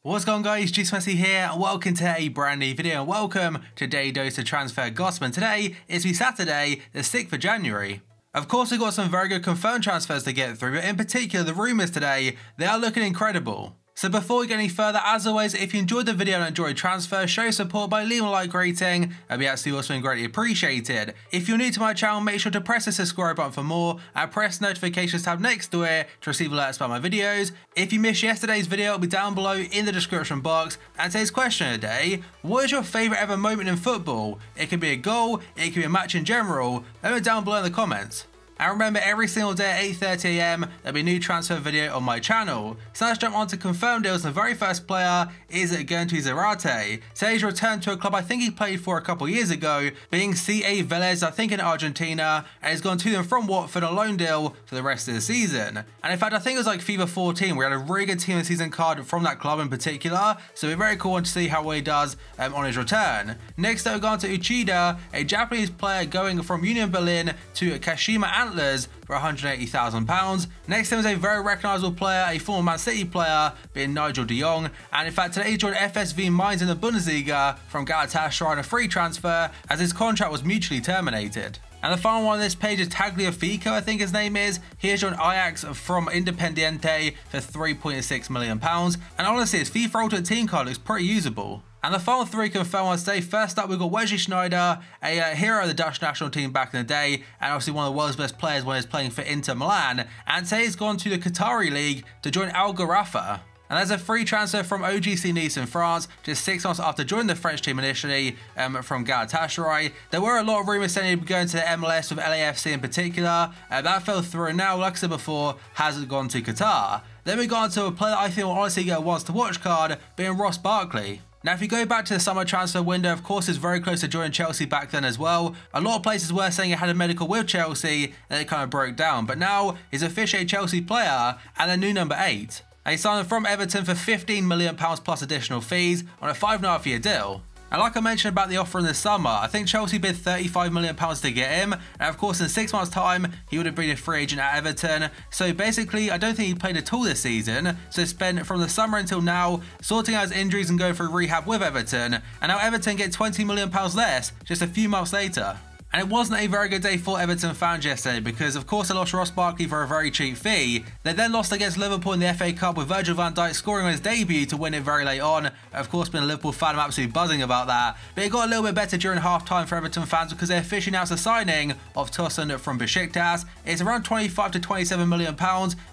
What's going on, guys? Messi here and welcome to a brand new video and welcome to Daily Dose of Transfer Gossip. And today is Saturday the 6th of January. Of course, we've got some very good confirmed transfers to get through, but in particular the rumours today, they are looking incredible. So before we get any further, as always, if you enjoyed the video and enjoyed transfer, show support by leaving a like rating. That'd be absolutely awesome and greatly appreciated. If you're new to my channel, make sure to press the subscribe button for more and press the notifications tab next to it to receive alerts about my videos. If you missed yesterday's video, it'll be down below in the description box. And today's question of the day, what is your favourite ever moment in football? It could be a goal, it could be a match in general. Let me know down below in the comments. And remember, every single day at 8:30 AM, there'll be a new transfer video on my channel. So let's jump on to confirmed deals. The very first player is Guantzhou Zarate. So he's returned to a club I think he played for a couple years ago, being Tevez, I think in Argentina, and he's gone to them from Watford on a loan deal for the rest of the season. And in fact, I think it was like FIFA 14, we had a really good team of the season card from that club in particular, so it'll be very cool to see how well he does on his return. Next up, we've gone to Uchida, a Japanese player going from Union Berlin to Kashima Antlers for £180,000. Next time is a very recognisable player, a former Man City player, being Nigel de Jong, and in fact today he joined FSV Mainz in the Bundesliga from Galatasaray on a free transfer as his contract was mutually terminated. And the final one on this page is Tagliafico, I think his name is. He has joined Ajax from Independiente for £3.6 million, and honestly his FIFA Ultimate Team card looks pretty usable. And the final three confirmed on today. First up, we've got Wesley Sneijder, a hero of the Dutch national team back in the day, and obviously one of the world's best players when he's playing for Inter Milan. And today he's gone to the Qatari League to join Al Gharafa. And there's a free transfer from OGC Nice in France, just 6 months after joining the French team initially from Galatasaray. There were a lot of rumours saying he'd be going to the MLS with LAFC in particular. That fell through, and now, like I said before, hasn't gone to Qatar. Then we got on to a player that I think will honestly get a wants to watch card, being Ross Barkley. Now, if you go back to the summer transfer window, of course, he's very close to joining Chelsea back then as well. A lot of places were saying he had a medical with Chelsea, and it kind of broke down. But now, he's officially a Chelsea player and a new number 8. And he signed from Everton for £15 million plus additional fees on a 5.5-year deal. And like I mentioned about the offer in the summer, I think Chelsea bid £35 million to get him. And of course, in 6 months' time, he would have been a free agent at Everton. So basically, I don't think he played at all this season. So spent from the summer until now sorting out his injuries and going through rehab with Everton. And now Everton get £20 million less just a few months later. And it wasn't a very good day for Everton fans yesterday because, of course, they lost Ross Barkley for a very cheap fee. They then lost against Liverpool in the FA Cup with Virgil van Dijk scoring on his debut to win it very late on. Of course, being a Liverpool fan, I'm absolutely buzzing about that. But it got a little bit better during half-time for Everton fans because they officially announced the signing of Tosun from Besiktas. It's around £25 to £27 million.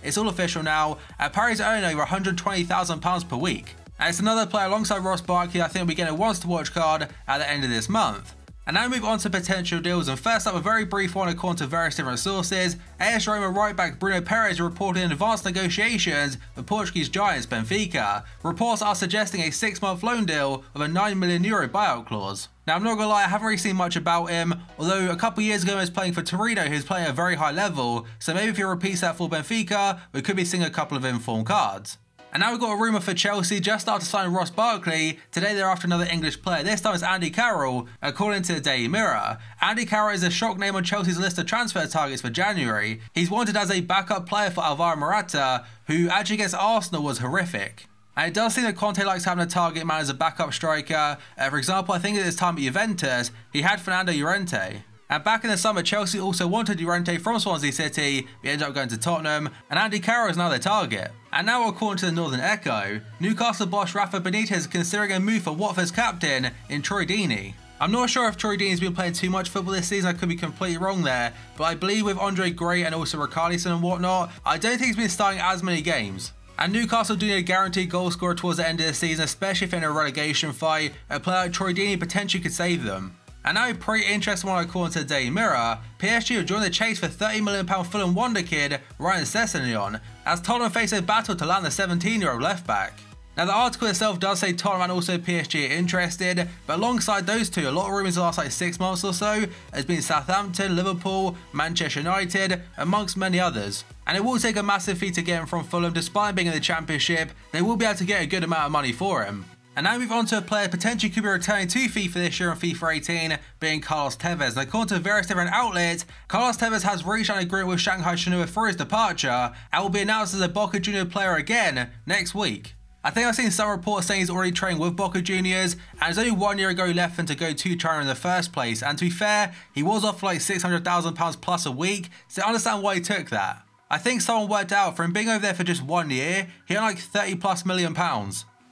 It's all official now. Paris earning over £120,000 per week. And it's another player alongside Ross Barkley I think will be getting a wants-to-watch card at the end of this month. And now we move on to potential deals, and first up a very brief one according to various different sources. AS Roma right back Bruno Perez reported in advanced negotiations with Portuguese giants Benfica. Reports are suggesting a 6-month loan deal with a €9 million buyout clause. Now I'm not gonna lie, I haven't really seen much about him, although a couple years ago he was playing for Torino, who's playing at a very high level, so maybe if he repeats that for Benfica, we could be seeing a couple of informed cards. And now we've got a rumour for Chelsea just after signing Ross Barkley. Today they're after another English player. This time it's Andy Carroll, according to the Daily Mirror. Andy Carroll is a shock name on Chelsea's list of transfer targets for January. He's wanted as a backup player for Alvaro Morata, who actually against Arsenal was horrific. And it does seem that Conte likes having a target man as a backup striker. For example, I think at his time at Juventus, he had Fernando Llorente. And back in the summer, Chelsea also wanted Llorente from Swansea City, but he ended up going to Tottenham, and Andy Carroll is now their target. And now, according to the Northern Echo, Newcastle boss Rafa Benitez is considering a move for Watford's captain in Troy Deeney. I'm not sure if Troy Deeney's been playing too much football this season, I could be completely wrong there, but I believe with Andre Gray and also Richarlison and whatnot, I don't think he's been starting as many games. And Newcastle do need a guaranteed goal scorer towards the end of the season, especially if in a relegation fight. A player like Troy Deeney potentially could save them. And now a pretty interesting one according to the Daily Mirror, PSG have joined the chase for £30 million Fulham wonder kid Ryan Sessegnon, as Tottenham face a battle to land the 17-year-old left back. Now the article itself does say Tottenham and also PSG are interested, but alongside those two, a lot of rumours the last like 6 months or so has been Southampton, Liverpool, Manchester United, amongst many others. And it will take a massive fee to get him from Fulham. Despite being in the Championship, they will be able to get a good amount of money for him. And now we move on to a player potentially could be returning to FIFA this year on FIFA 18, being Carlos Tevez. And according to various different outlets, Carlos Tevez has reached an agreement with Shanghai Shenhua for his departure and will be announced as a Boca Junior player again next week. I think I've seen some reports saying he's already training with Boca Juniors, and there's only 1 year ago left for him to go to China in the first place, and to be fair, he was off like £600,000 plus a week, so I understand why he took that. I think someone worked out for him being over there for just 1 year, he earned like £30+ million.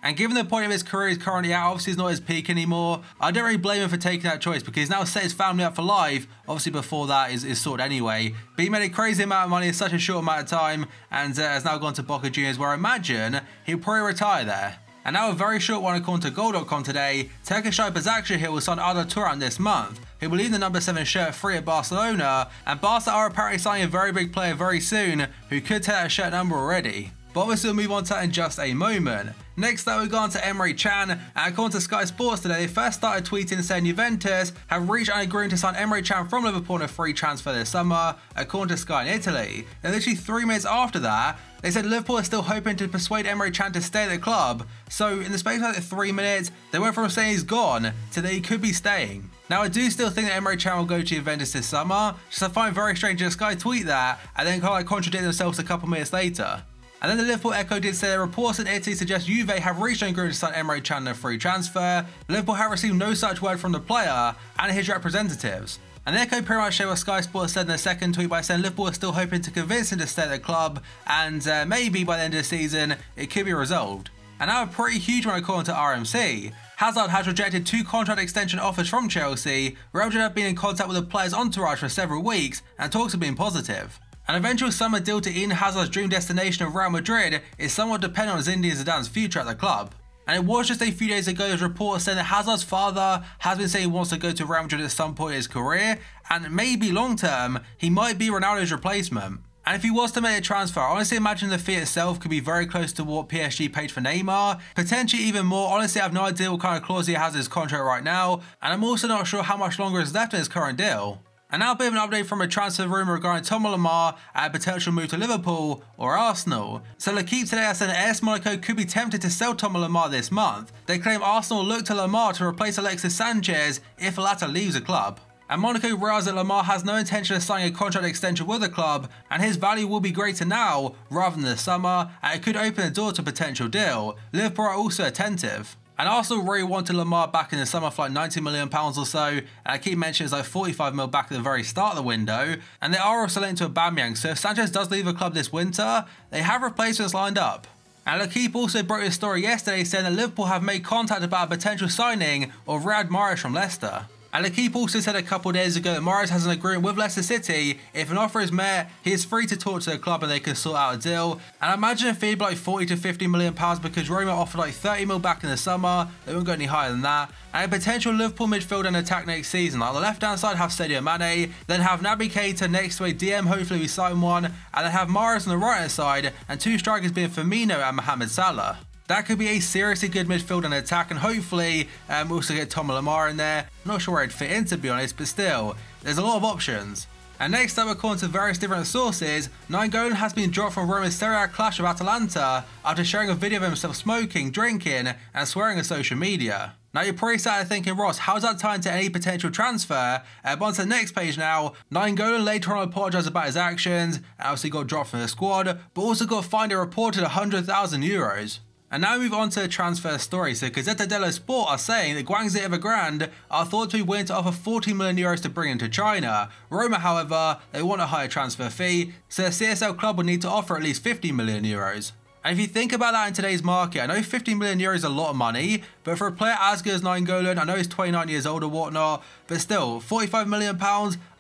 And given the point of his career he's currently at, obviously he's not his peak anymore, I don't really blame him for taking that choice because he's now set his family up for life. Obviously before that is sorted anyway, but he made a crazy amount of money in such a short amount of time and has now gone to Boca Juniors, where I imagine he'll probably retire there. And now a very short one according to Goal.com today, Turkish striker Başakşehir will sign Arda Turan this month, who will leave the number 7 shirt free at Barcelona, and Barca are apparently signing a very big player very soon who could take that shirt number already. But obviously we'll move on to that in just a moment. Next up, we've gone to Emre Can, and according to Sky Sports today, they first started tweeting saying Juventus have reached an agreement to sign Emre Can from Liverpool on a free transfer this summer, according to Sky in Italy. And literally 3 minutes after that, they said Liverpool is still hoping to persuade Emre Can to stay at the club. So in the space of like 3 minutes, they went from saying he's gone to that he could be staying. Now I do still think that Emre Can will go to Juventus this summer, just I find it very strange that Sky tweet that and then kind of like contradict themselves a couple minutes later. And then the Liverpool Echo did say that reports in Italy suggest Juve have reached an agreement to sign Emre Can on a free transfer. Liverpool have received no such word from the player and his representatives. And the Echo pretty much shared what Sky Sports said in their second tweet by saying Liverpool is still hoping to convince him to stay at the club, and maybe by the end of the season it could be resolved. And now a pretty huge one according to RMC. Hazard has rejected 2 contract extension offers from Chelsea. Real Madrid have been in contact with the player's entourage for several weeks and talks have been positive. An eventual summer deal to Eden Hazard's dream destination of Real Madrid is somewhat dependent on Zinedine Zidane's future at the club. And it was just a few days ago as reports saying that Hazard's father has been saying he wants to go to Real Madrid at some point in his career, and maybe long term, he might be Ronaldo's replacement. And if he was to make a transfer, I honestly imagine the fee itself could be very close to what PSG paid for Neymar, potentially even more. Honestly, I have no idea what kind of clause he has in his contract right now, and I'm also not sure how much longer is left in his current deal. And now a bit of an update from a transfer rumour regarding Thomas Lemar and a potential move to Liverpool or Arsenal. So L'Équipe today has said that AS Monaco could be tempted to sell Thomas Lemar this month. They claim Arsenal will look to Lemar to replace Alexis Sanchez if the latter leaves the club. And Monaco realised that Lemar has no intention of signing a contract extension with the club, and his value will be greater now rather than this summer, and it could open the door to a potential deal. Liverpool are also attentive. And Arsenal really wanted Lemar back in the summer for like £90 million or so, and I keep mentioning it's like 45 mil back at the very start of the window, and they are also linked to Aubameyang, so if Sanchez does leave the club this winter, they have replacements lined up. And L'Équipe also broke this story yesterday saying that Liverpool have made contact about a potential signing of Riyad Mahrez from Leicester. And L'Équipe also said a couple of days ago that Mahrez has an agreement with Leicester City. If an offer is met, he is free to talk to the club and they can sort out a deal. And I imagine a fee of like 40 to 50 million pounds because Roma offered like 30 mil back in the summer. They won't go any higher than that. And a potential Liverpool midfield and attack next season. Like on the left hand side have Sadio Mane, then have Naby Keita next to a DM, hopefully we sign one, and then have Mahrez on the right hand side and 2 strikers being Firmino and Mohamed Salah. That could be a seriously good midfield and attack, and hopefully we also get Thomas Lemar in there. I'm not sure where it'd fit in, to be honest, but still, there's a lot of options. And next up, according to various different sources, NAINGGOLAN has been dropped from Roma's Serie A clash of Atalanta after sharing a video of himself smoking, drinking, and swearing on social media. Now you're probably sat there thinking, Ross, how's that tied into any potential transfer? But on to the next page now, NAINGGOLAN later on apologised about his actions, and obviously got dropped from the squad, but also got fined a reported €100,000. And now we move on to the transfer story. So Gazzetta dello Sport are saying that Guangzhou Evergrande are thought to be willing to offer €40 million to bring him to China. Roma, however, they want a higher transfer fee, so the CSL club would need to offer at least €50 million. And if you think about that in today's market, I know €50 million is a lot of money, but for a player as good as NAINGGOLAN, I know he's 29 years old or whatnot, but still, £45 million,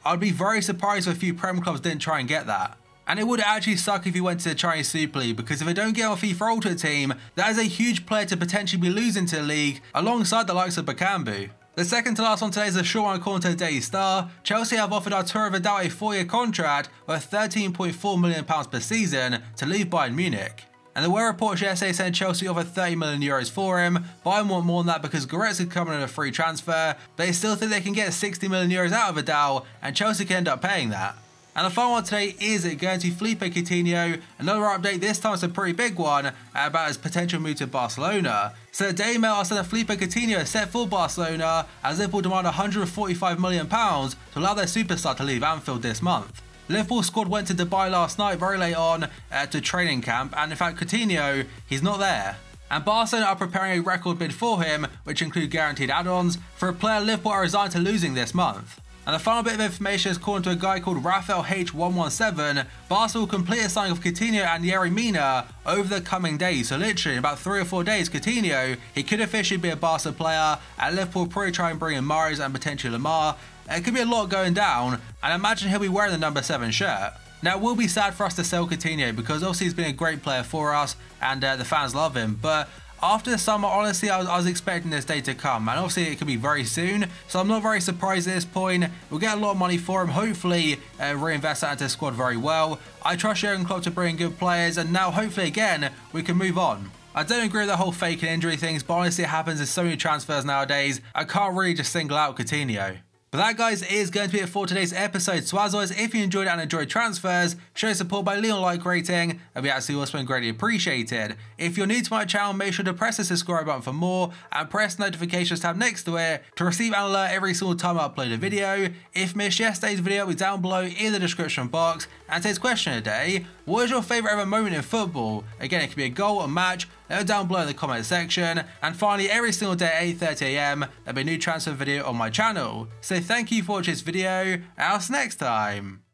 I'd be very surprised if a few Prem clubs didn't try and get that. And it would actually suck if he went to the Chinese Super League, because if they don't get on FIFA Ultimate Team, that is a huge player to potentially be losing to the league alongside the likes of Bakambu. The second to last one today is a short one according to the Daily Star. Chelsea have offered Arturo Vidal a 4-year contract worth £13.4 million per season to leave Bayern Munich. And there were reports yesterday saying Chelsea offered €30 million for him. Bayern want more than that because Goretzka coming in a free transfer, but they still think they can get €60 million out of Vidal, and Chelsea can end up paying that. And the final one today is going to Felipe Coutinho. Another update, this time it's a pretty big one, about his potential move to Barcelona. So the Daily Mail said that Felipe Coutinho is set for Barcelona as Liverpool demand £145 million to allow their superstar to leave Anfield this month. Liverpool squad went to Dubai last night very late on to training camp, and in fact Coutinho, he's not there. And Barcelona are preparing a record bid for him, which include guaranteed add-ons, for a player Liverpool are resigned to losing this month. And the final bit of information is according to a guy called Rafael H117, Barca will complete a signing of Coutinho and Yerry Mina over the coming days. So literally in about 3 or 4 days, Coutinho, he could officially be a Barca player, and Liverpool will probably try and bring in MAHREZ and potentially Lamar. It could be a lot going down, and imagine he'll be wearing the number 7 shirt. Now it will be sad for us to sell Coutinho because obviously he's been a great player for us and the fans love him, but after the summer, honestly, I was expecting this day to come, and obviously it could be very soon, so I'm not very surprised at this point. We'll get a lot of money for him, hopefully reinvest that into the squad very well. I trust Jurgen Klopp to bring in good players, and now hopefully again, we can move on. I don't agree with the whole fake and injury things, but honestly it happens in so many transfers nowadays, I can't really just single out Coutinho. But that, guys, is going to be it for today's episode. So as always, if you enjoyed it and enjoyed transfers, show support by leaving a like rating. That'd be absolutely awesome and greatly appreciated. If you're new to my channel, make sure to press the subscribe button for more and press the notifications tab next to it to receive an alert every single time I upload a video. If you missed yesterday's video, it'll be down below in the description box. And today's question of the day, what is your favourite ever moment in football? Again, it could be a goal, a match, let it down below in the comment section. And finally, every single day at 8:30 AM, there'll be a new transfer video on my channel. So thank you for watching this video, and I'll see you next time.